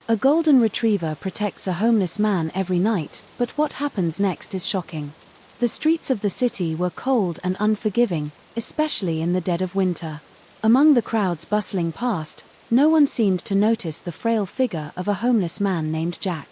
A golden retriever protects a homeless man every night, but what happens next is shocking. The streets of the city were cold and unforgiving, especially in the dead of winter. Among the crowds bustling past, no one seemed to notice the frail figure of a homeless man named Jack.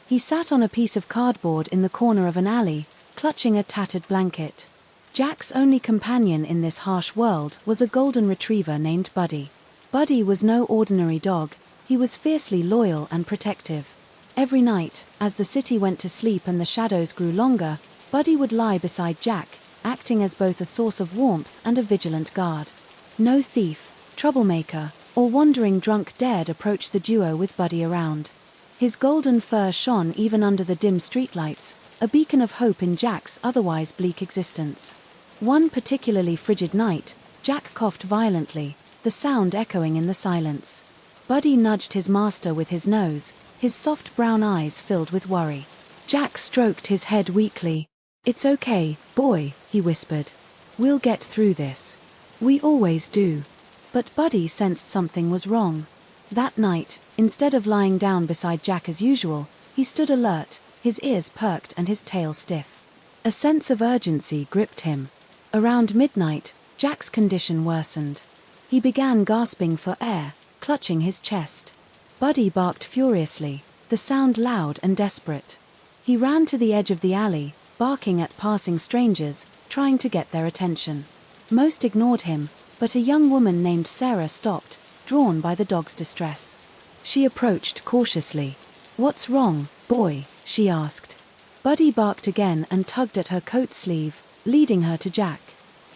He sat on a piece of cardboard in the corner of an alley, clutching a tattered blanket. Jack's only companion in this harsh world was a golden retriever named Buddy. Buddy was no ordinary dog. He was fiercely loyal and protective. Every night, as the city went to sleep and the shadows grew longer, Buddy would lie beside Jack, acting as both a source of warmth and a vigilant guard. No thief, troublemaker, or wandering drunk dared approach the duo with Buddy around. His golden fur shone even under the dim streetlights, a beacon of hope in Jack's otherwise bleak existence. One particularly frigid night, Jack coughed violently, the sound echoing in the silence. Buddy nudged his master with his nose, his soft brown eyes filled with worry. Jack stroked his head weakly. "It's okay, boy," he whispered. "We'll get through this. We always do." But Buddy sensed something was wrong. That night, instead of lying down beside Jack as usual, he stood alert, his ears perked and his tail stiff. A sense of urgency gripped him. Around midnight, Jack's condition worsened. He began gasping for air, clutching his chest. Buddy barked furiously, the sound loud and desperate. He ran to the edge of the alley, barking at passing strangers, trying to get their attention. Most ignored him, but a young woman named Sarah stopped, drawn by the dog's distress. She approached cautiously. "What's wrong, boy?" she asked. Buddy barked again and tugged at her coat sleeve, leading her to Jack.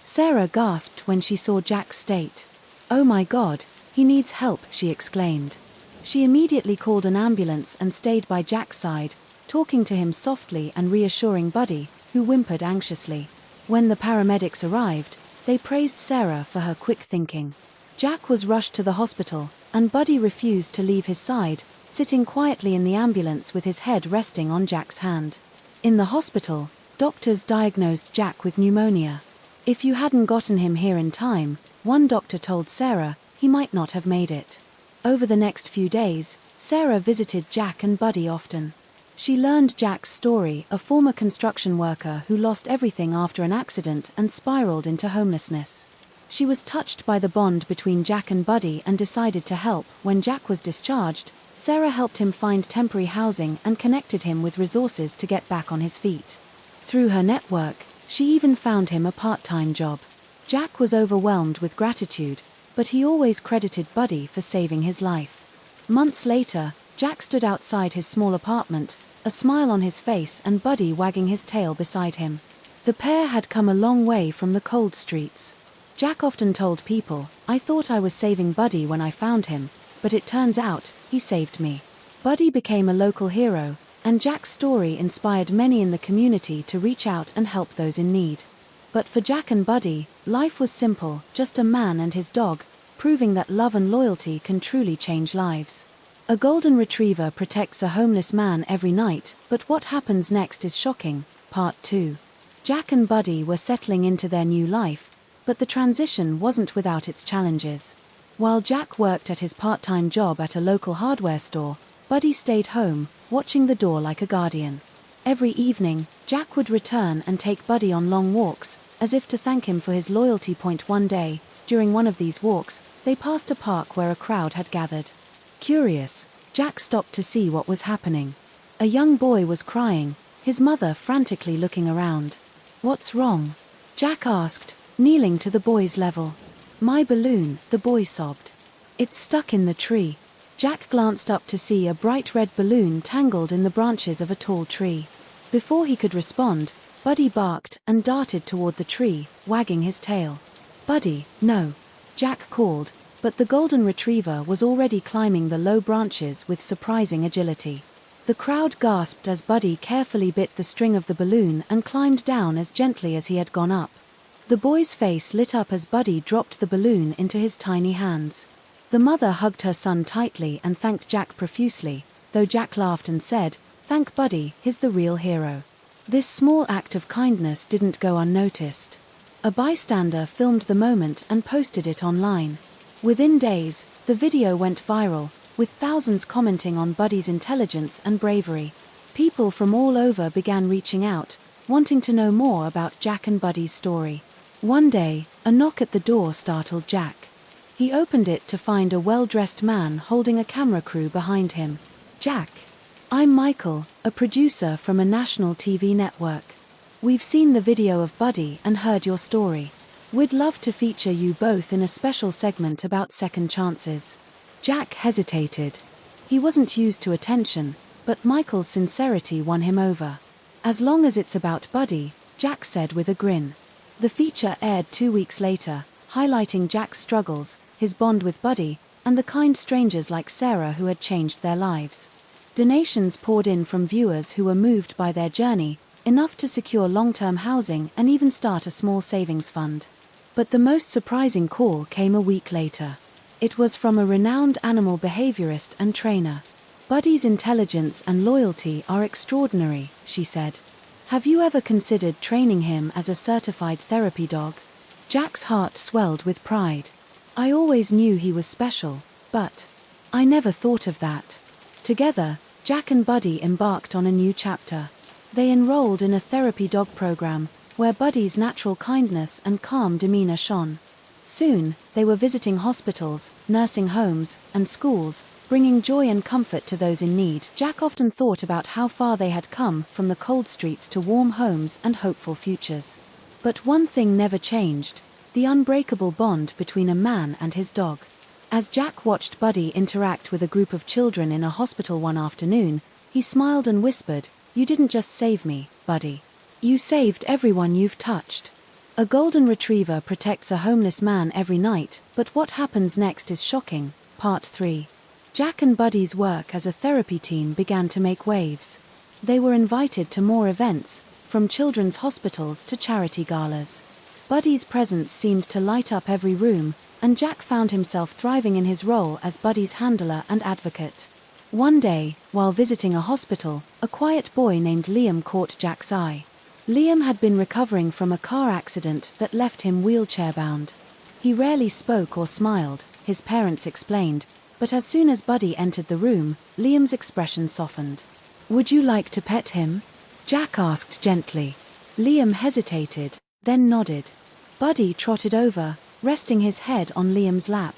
Sarah gasped when she saw Jack's state. "Oh my God, he needs help," she exclaimed. She immediately called an ambulance and stayed by Jack's side, talking to him softly and reassuring Buddy, who whimpered anxiously. When the paramedics arrived, they praised Sarah for her quick thinking. Jack was rushed to the hospital, and Buddy refused to leave his side, sitting quietly in the ambulance with his head resting on Jack's hand. In the hospital, doctors diagnosed Jack with pneumonia. If you hadn't gotten him here in time, one doctor told Sarah, he might not have made it. Over the next few days, Sarah visited Jack and Buddy often. She learned Jack's story, a former construction worker who lost everything after an accident and spiraled into homelessness. She was touched by the bond between Jack and Buddy and decided to help. When Jack was discharged, Sarah helped him find temporary housing and connected him with resources to get back on his feet. Through her network, she even found him a part-time job. Jack was overwhelmed with gratitude, but he always credited Buddy for saving his life. Months later, Jack stood outside his small apartment, a smile on his face and Buddy wagging his tail beside him. The pair had come a long way from the cold streets. Jack often told people, "I thought I was saving Buddy when I found him, but it turns out, he saved me." Buddy became a local hero, and Jack's story inspired many in the community to reach out and help those in need. But for Jack and Buddy, life was simple, just a man and his dog, proving that love and loyalty can truly change lives. A golden retriever protects a homeless man every night, but what happens next is shocking. Part 2. Jack and Buddy were settling into their new life, but the transition wasn't without its challenges. While Jack worked at his part-time job at a local hardware store, Buddy stayed home, watching the door like a guardian. Every evening, Jack would return and take Buddy on long walks, as if to thank him for his loyalty. One day, during one of these walks, they passed a park where a crowd had gathered. Curious, Jack stopped to see what was happening. A young boy was crying, his mother frantically looking around. "What's wrong?" Jack asked, kneeling to the boy's level. "My balloon," the boy sobbed. "It's stuck in the tree." Jack glanced up to see a bright red balloon tangled in the branches of a tall tree. Before he could respond, Buddy barked and darted toward the tree, wagging his tail. "Buddy, no!" Jack called, but the golden retriever was already climbing the low branches with surprising agility. The crowd gasped as Buddy carefully bit the string of the balloon and climbed down as gently as he had gone up. The boy's face lit up as Buddy dropped the balloon into his tiny hands. The mother hugged her son tightly and thanked Jack profusely, though Jack laughed and said, "Thank Buddy, he's the real hero." This small act of kindness didn't go unnoticed. A bystander filmed the moment and posted it online. Within days, the video went viral, with thousands commenting on Buddy's intelligence and bravery. People from all over began reaching out, wanting to know more about Jack and Buddy's story. One day, a knock at the door startled Jack. He opened it to find a well-dressed man holding a camera crew behind him. "Jack, I'm Michael, a producer from a national TV network. We've seen the video of Buddy and heard your story. We'd love to feature you both in a special segment about second chances." Jack hesitated. He wasn't used to attention, but Michael's sincerity won him over. "As long as it's about Buddy," Jack said with a grin. The feature aired 2 weeks later, highlighting Jack's struggles, his bond with Buddy, and the kind strangers like Sarah who had changed their lives. Donations poured in from viewers who were moved by their journey, enough to secure long-term housing and even start a small savings fund. But the most surprising call came a week later. It was from a renowned animal behaviorist and trainer. "Buddy's intelligence and loyalty are extraordinary," she said. "Have you ever considered training him as a certified therapy dog?" Jack's heart swelled with pride. "I always knew he was special, but I never thought of that." Together, Jack and Buddy embarked on a new chapter. They enrolled in a therapy dog program, where Buddy's natural kindness and calm demeanor shone. Soon, they were visiting hospitals, nursing homes, and schools, bringing joy and comfort to those in need. Jack often thought about how far they had come from the cold streets to warm homes and hopeful futures. But one thing never changed: the unbreakable bond between a man and his dog. As Jack watched Buddy interact with a group of children in a hospital one afternoon, he smiled and whispered, "You didn't just save me, Buddy. You saved everyone you've touched." A golden retriever protects a homeless man every night, but what happens next is shocking. Part 3. Jack and Buddy's work as a therapy team began to make waves. They were invited to more events, from children's hospitals to charity galas. Buddy's presence seemed to light up every room, and Jack found himself thriving in his role as Buddy's handler and advocate. One day, while visiting a hospital, a quiet boy named Liam caught Jack's eye. Liam had been recovering from a car accident that left him wheelchair-bound. He rarely spoke or smiled, his parents explained, but as soon as Buddy entered the room, Liam's expression softened. "Would you like to pet him?" Jack asked gently. Liam hesitated, then nodded. Buddy trotted over, resting his head on Liam's lap.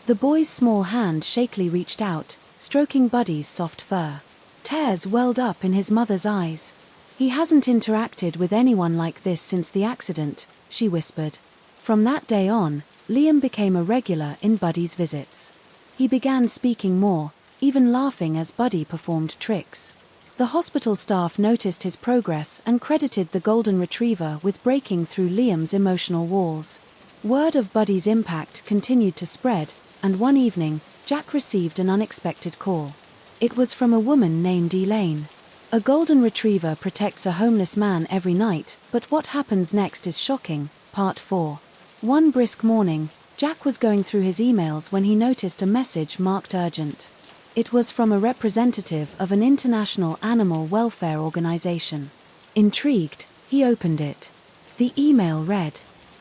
The boy's small hand shakily reached out, stroking Buddy's soft fur. Tears welled up in his mother's eyes. "He hasn't interacted with anyone like this since the accident," she whispered. From that day on, Liam became a regular in Buddy's visits. He began speaking more, even laughing as Buddy performed tricks. The hospital staff noticed his progress and credited the golden retriever with breaking through Liam's emotional walls. Word of Buddy's impact continued to spread, and one evening, Jack received an unexpected call. It was from a woman named Elaine. A golden retriever protects a homeless man every night, but what happens next is shocking. Part 4. One brisk morning, Jack was going through his emails when he noticed a message marked urgent. It was from a representative of an international animal welfare organization. Intrigued, he opened it. The email read,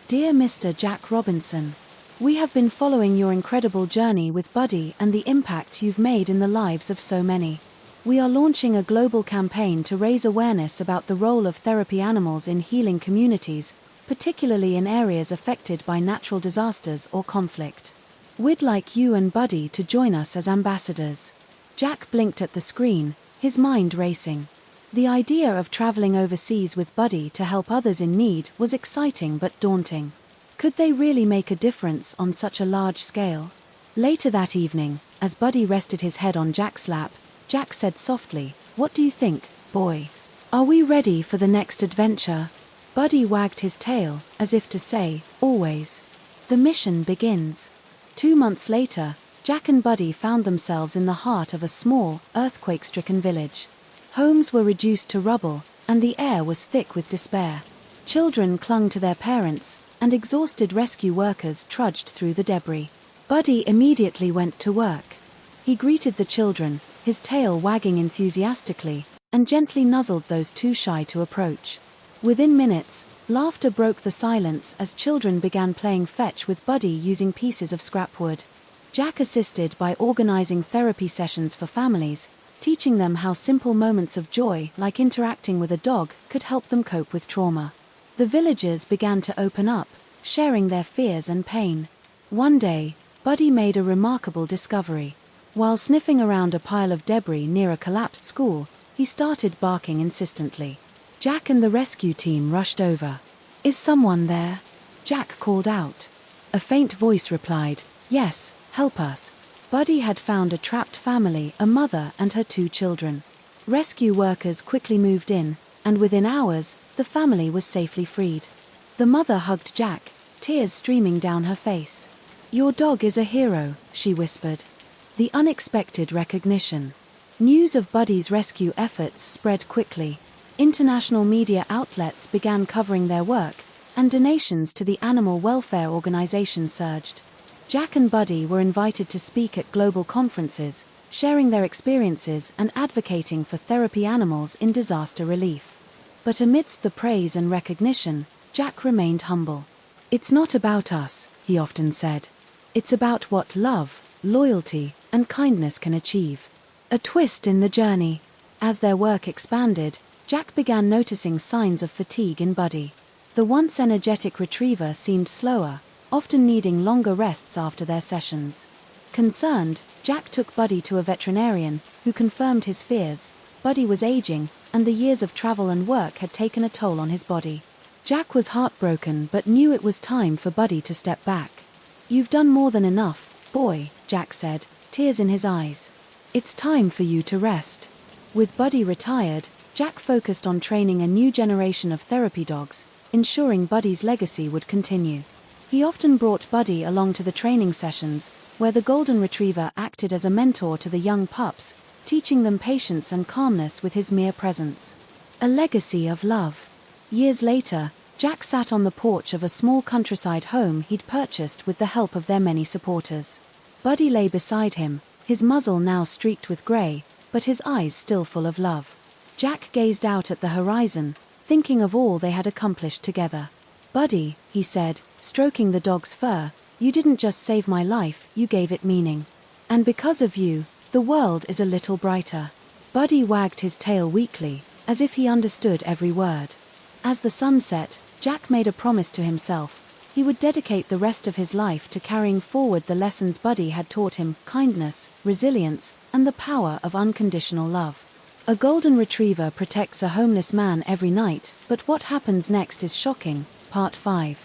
"Dear Mr. Jack Robinson, we have been following your incredible journey with Buddy and the impact you've made in the lives of so many. We are launching a global campaign to raise awareness about the role of therapy animals in healing communities, particularly in areas affected by natural disasters or conflict. We'd like you and Buddy to join us as ambassadors." Jack blinked at the screen, his mind racing. The idea of traveling overseas with Buddy to help others in need was exciting but daunting. Could they really make a difference on such a large scale? Later that evening, as Buddy rested his head on Jack's lap, Jack said softly, "What do you think, boy? Are we ready for the next adventure?" Buddy wagged his tail, as if to say, "Always." The mission begins. 2 months later, Jack and Buddy found themselves in the heart of a small, earthquake-stricken village. Homes were reduced to rubble, and the air was thick with despair. Children clung to their parents, and exhausted rescue workers trudged through the debris. Buddy immediately went to work. He greeted the children, his tail wagging enthusiastically, and gently nuzzled those too shy to approach. Within minutes, laughter broke the silence as children began playing fetch with Buddy using pieces of scrap wood. Jack assisted by organizing therapy sessions for families, teaching them how simple moments of joy, like interacting with a dog, could help them cope with trauma. The villagers began to open up, sharing their fears and pain. One day, Buddy made a remarkable discovery. While sniffing around a pile of debris near a collapsed school, he started barking insistently. Jack and the rescue team rushed over. "Is someone there?" Jack called out. A faint voice replied, "Yes, help us." Buddy had found a trapped family, a mother and her 2 children. Rescue workers quickly moved in, and within hours, the family was safely freed. The mother hugged Jack, tears streaming down her face. "Your dog is a hero," she whispered. The unexpected recognition. News of Buddy's rescue efforts spread quickly. International media outlets began covering their work, and donations to the animal welfare organization surged. Jack and Buddy were invited to speak at global conferences, sharing their experiences and advocating for therapy animals in disaster relief. But amidst the praise and recognition, Jack remained humble. "It's not about us," he often said. "It's about what love, loyalty, and kindness can achieve." A twist in the journey. As their work expanded, Jack began noticing signs of fatigue in Buddy. The once energetic retriever seemed slower, often needing longer rests after their sessions. Concerned, Jack took Buddy to a veterinarian, who confirmed his fears. Buddy was aging, and the years of travel and work had taken a toll on his body. Jack was heartbroken but knew it was time for Buddy to step back. "You've done more than enough, boy," Jack said, tears in his eyes. "It's time for you to rest." With Buddy retired, Jack focused on training a new generation of therapy dogs, ensuring Buddy's legacy would continue. He often brought Buddy along to the training sessions, where the golden retriever acted as a mentor to the young pups, teaching them patience and calmness with his mere presence. A legacy of love. Years later, Jack sat on the porch of a small countryside home he'd purchased with the help of their many supporters. Buddy lay beside him, his muzzle now streaked with grey, but his eyes still full of love. Jack gazed out at the horizon, thinking of all they had accomplished together. "Buddy," he said, stroking the dog's fur, "you didn't just save my life, you gave it meaning. And because of you, the world is a little brighter." Buddy wagged his tail weakly, as if he understood every word. As the sun set, Jack made a promise to himself. He would dedicate the rest of his life to carrying forward the lessons Buddy had taught him: kindness, resilience, and the power of unconditional love. A golden retriever protects a homeless man every night, but what happens next is shocking. Part 5.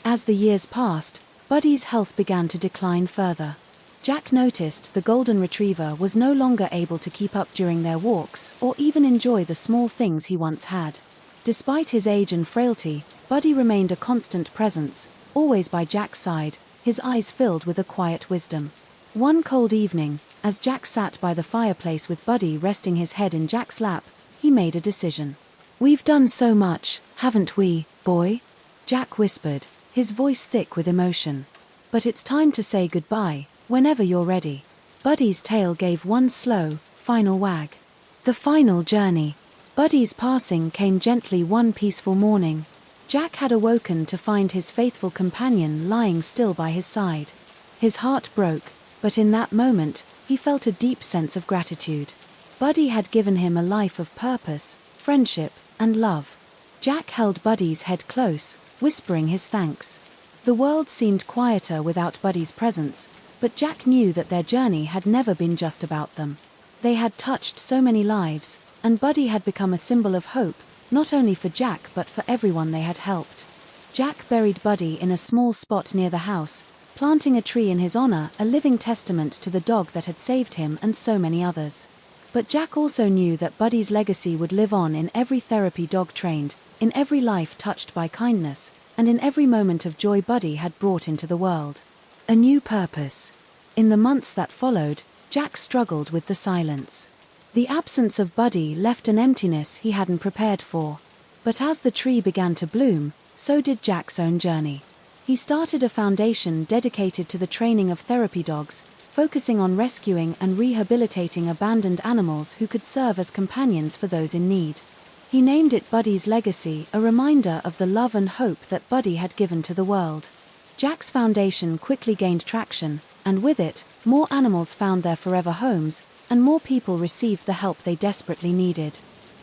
As the years passed, Buddy's health began to decline further. Jack noticed the golden retriever was no longer able to keep up during their walks, or even enjoy the small things he once had. Despite his age and frailty, Buddy remained a constant presence, always by Jack's side, his eyes filled with a quiet wisdom. One cold evening, as Jack sat by the fireplace with Buddy resting his head in Jack's lap, he made a decision. "We've done so much, haven't we, boy?" Jack whispered, his voice thick with emotion. "But it's time to say goodbye, whenever you're ready." Buddy's tail gave one slow, final wag. The final journey. Buddy's passing came gently one peaceful morning. Jack had awoken to find his faithful companion lying still by his side. His heart broke, but in that moment, he felt a deep sense of gratitude. Buddy had given him a life of purpose, friendship, and love. Jack held Buddy's head close, whispering his thanks. The world seemed quieter without Buddy's presence, but Jack knew that their journey had never been just about them. They had touched so many lives, and Buddy had become a symbol of hope, not only for Jack but for everyone they had helped. Jack buried Buddy in a small spot near the house, planting a tree in his honor, a living testament to the dog that had saved him and so many others. But Jack also knew that Buddy's legacy would live on in every therapy dog trained, in every life touched by kindness, and in every moment of joy Buddy had brought into the world. A new purpose. In the months that followed, Jack struggled with the silence. The absence of Buddy left an emptiness he hadn't prepared for. But as the tree began to bloom, so did Jack's own journey. He started a foundation dedicated to the training of therapy dogs, focusing on rescuing and rehabilitating abandoned animals who could serve as companions for those in need. He named it Buddy's Legacy, a reminder of the love and hope that Buddy had given to the world. Jack's foundation quickly gained traction, and with it, more animals found their forever homes, and more people received the help they desperately needed.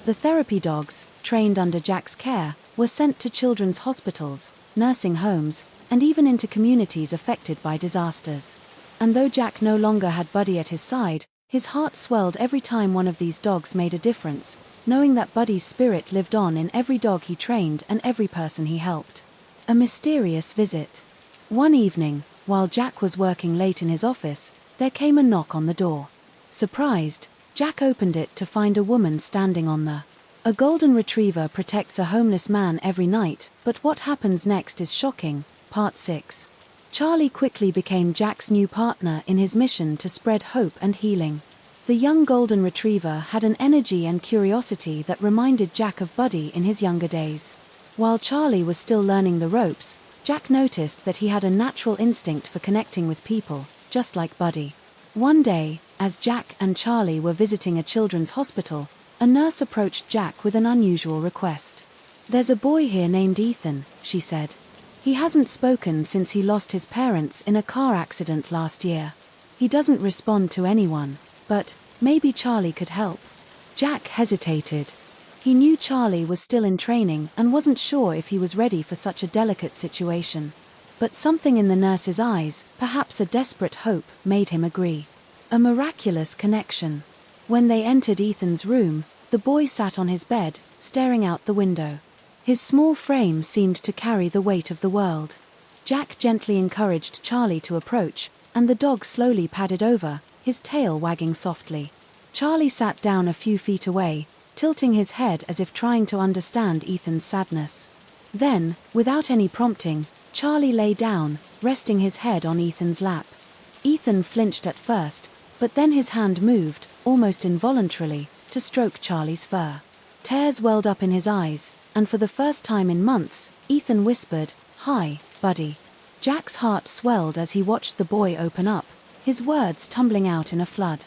The therapy dogs, trained under Jack's care, were sent to children's hospitals, nursing homes, and even into communities affected by disasters. And though Jack no longer had Buddy at his side, his heart swelled every time one of these dogs made a difference, knowing that Buddy's spirit lived on in every dog he trained and every person he helped. A mysterious visit. One evening, while Jack was working late in his office, there came a knock on the door. Surprised, Jack opened it to find a woman standing on the. A golden retriever protects a homeless man every night, but what happens next is shocking. Part 6. Charlie quickly became Jack's new partner in his mission to spread hope and healing. The young golden retriever had an energy and curiosity that reminded Jack of Buddy in his younger days. While Charlie was still learning the ropes, Jack noticed that he had a natural instinct for connecting with people, just like Buddy. One day, as Jack and Charlie were visiting a children's hospital, a nurse approached Jack with an unusual request. "There's a boy here named Ethan," she said. "He hasn't spoken since he lost his parents in a car accident last year. He doesn't respond to anyone, but maybe Charlie could help." Jack hesitated. He knew Charlie was still in training and wasn't sure if he was ready for such a delicate situation. But something in the nurse's eyes, perhaps a desperate hope, made him agree. A miraculous connection. When they entered Ethan's room, the boy sat on his bed, staring out the window. His small frame seemed to carry the weight of the world. Jack gently encouraged Charlie to approach, and the dog slowly padded over, his tail wagging softly. Charlie sat down a few feet away, tilting his head as if trying to understand Ethan's sadness. Then, without any prompting, Charlie lay down, resting his head on Ethan's lap. Ethan flinched at first, but then his hand moved, almost involuntarily, to stroke Charlie's fur. Tears welled up in his eyes, and for the first time in months, Ethan whispered, "Hi, Buddy." Jack's heart swelled as he watched the boy open up, his words tumbling out in a flood.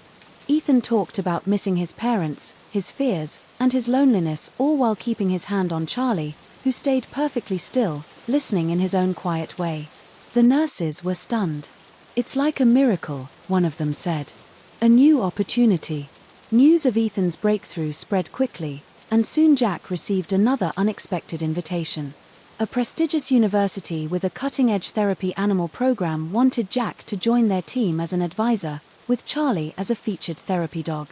Ethan talked about missing his parents, his fears, and his loneliness, all while keeping his hand on Charlie, who stayed perfectly still, listening in his own quiet way. The nurses were stunned. "It's like a miracle," one of them said. "A new opportunity." News of Ethan's breakthrough spread quickly, and soon Jack received another unexpected invitation. A prestigious university with a cutting-edge therapy animal program wanted Jack to join their team as an advisor, with Charlie as a featured therapy dog.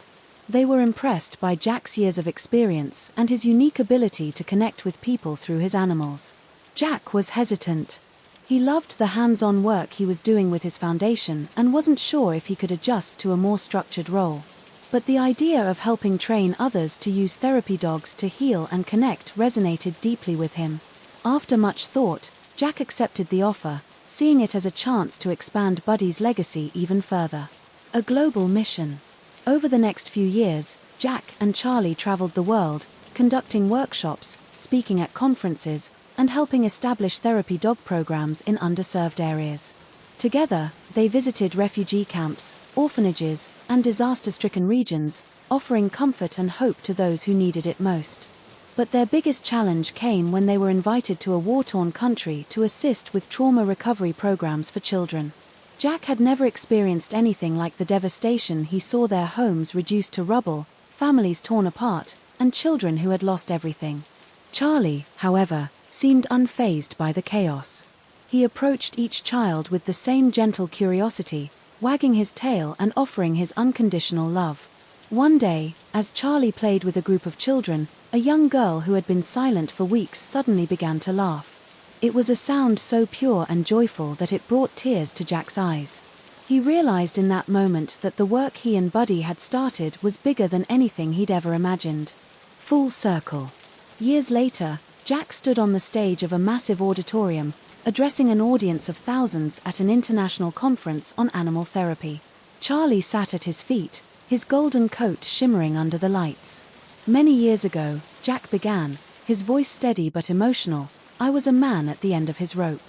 They were impressed by Jack's years of experience and his unique ability to connect with people through his animals. Jack was hesitant. He loved the hands-on work he was doing with his foundation and wasn't sure if he could adjust to a more structured role. But the idea of helping train others to use therapy dogs to heal and connect resonated deeply with him. After much thought, Jack accepted the offer, seeing it as a chance to expand Buddy's legacy even further. A global mission. Over the next few years, Jack and Charlie traveled the world, conducting workshops, speaking at conferences, and helping establish therapy dog programs in underserved areas. Together, they visited refugee camps, orphanages, and disaster-stricken regions, offering comfort and hope to those who needed it most. But their biggest challenge came when they were invited to a war-torn country to assist with trauma recovery programs for children. Jack had never experienced anything like the devastation. He saw their homes reduced to rubble, families torn apart, and children who had lost everything. Charlie, however, seemed unfazed by the chaos. He approached each child with the same gentle curiosity, wagging his tail and offering his unconditional love. One day, as Charlie played with a group of children, a young girl who had been silent for weeks suddenly began to laugh. It was a sound so pure and joyful that it brought tears to Jack's eyes. He realized in that moment that the work he and Buddy had started was bigger than anything he'd ever imagined. Full circle. Years later, Jack stood on the stage of a massive auditorium, addressing an audience of thousands at an international conference on animal therapy. Charlie sat at his feet, his golden coat shimmering under the lights. "Many years ago," Jack began, his voice steady but emotional, "I was a man at the end of his rope.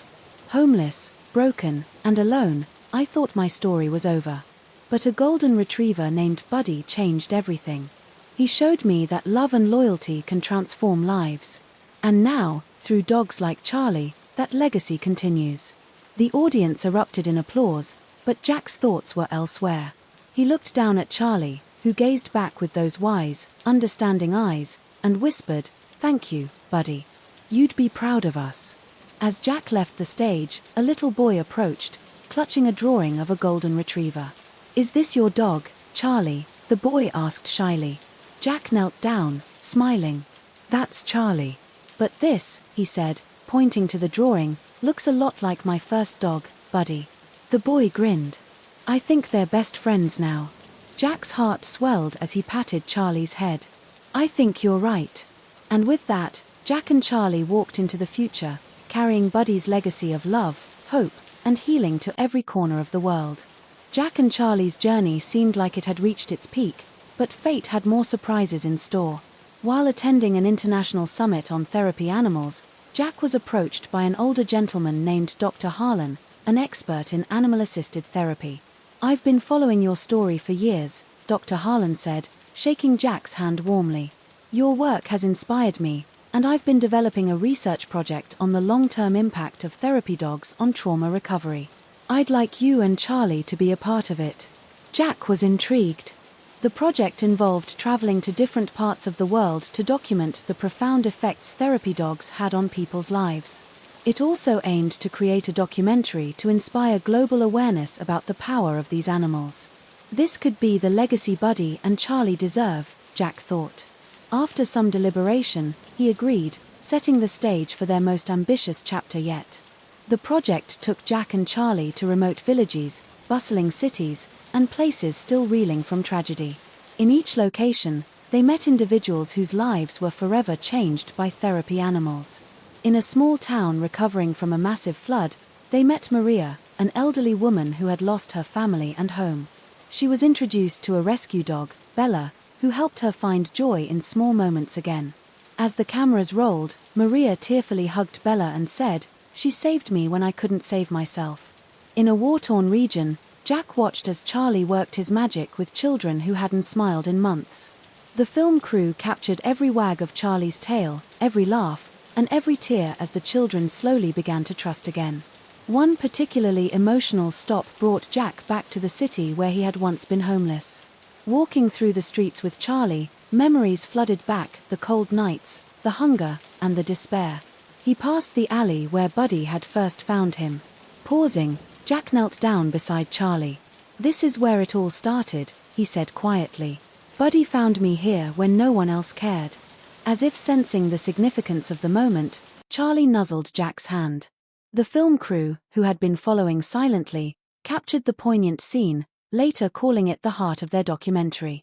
Homeless, broken, and alone, I thought my story was over. But a golden retriever named Buddy changed everything. He showed me that love and loyalty can transform lives. And now, through dogs like Charlie, that legacy continues." The audience erupted in applause, But Jack's thoughts were elsewhere. He looked down at Charlie, who gazed back with those wise, understanding eyes, and whispered, "Thank you, buddy. You'd be proud of us." As Jack left the stage, a little boy approached, clutching a drawing of a golden retriever. "Is this your dog, Charlie?" the boy asked shyly. Jack knelt down, smiling. "That's Charlie. But this," he said, pointing to the drawing, "looks a lot like my first dog, buddy." The boy grinned. "I think they're best friends now." Jack's heart swelled as he patted Charlie's head. "I think you're right." And with that, Jack and Charlie walked into the future, carrying Buddy's legacy of love, hope, and healing to every corner of the world. Jack and Charlie's journey seemed like it had reached its peak, but fate had more surprises in store. While attending an international summit on therapy animals, Jack was approached by an older gentleman named Dr. Harlan, an expert in animal-assisted therapy. "I've been following your story for years," Dr. Harlan said, shaking Jack's hand warmly. "Your work has inspired me, and I've been developing a research project on the long-term impact of therapy dogs on trauma recovery. I'd like you and Charlie to be a part of it." Jack was intrigued. The project involved traveling to different parts of the world to document the profound effects therapy dogs had on people's lives. It also aimed to create a documentary to inspire global awareness about the power of these animals. This could be the legacy Buddy and Charlie deserve, Jack thought. After some deliberation, he agreed, setting the stage for their most ambitious chapter yet. The project took Jack and Charlie to remote villages, bustling cities, and places still reeling from tragedy. In each location, they met individuals whose lives were forever changed by therapy animals. In a small town recovering from a massive flood, they met Maria, an elderly woman who had lost her family and home. She was introduced to a rescue dog, Bella, who helped her find joy in small moments again. As the cameras rolled, Maria tearfully hugged Bella and said, "She saved me when I couldn't save myself." In a war-torn region, Jack watched as Charlie worked his magic with children who hadn't smiled in months. The film crew captured every wag of Charlie's tail, every laugh, and every tear as the children slowly began to trust again. One particularly emotional stop brought Jack back to the city where he had once been homeless. Walking through the streets with Charlie, memories flooded back, the cold nights, the hunger, and the despair. He passed the alley where Buddy had first found him. Pausing, Jack knelt down beside Charlie. "This is where it all started," he said quietly. "Buddy found me here when no one else cared." As if sensing the significance of the moment, Charlie nuzzled Jack's hand. The film crew, who had been following silently, captured the poignant scene, later calling it the heart of their documentary.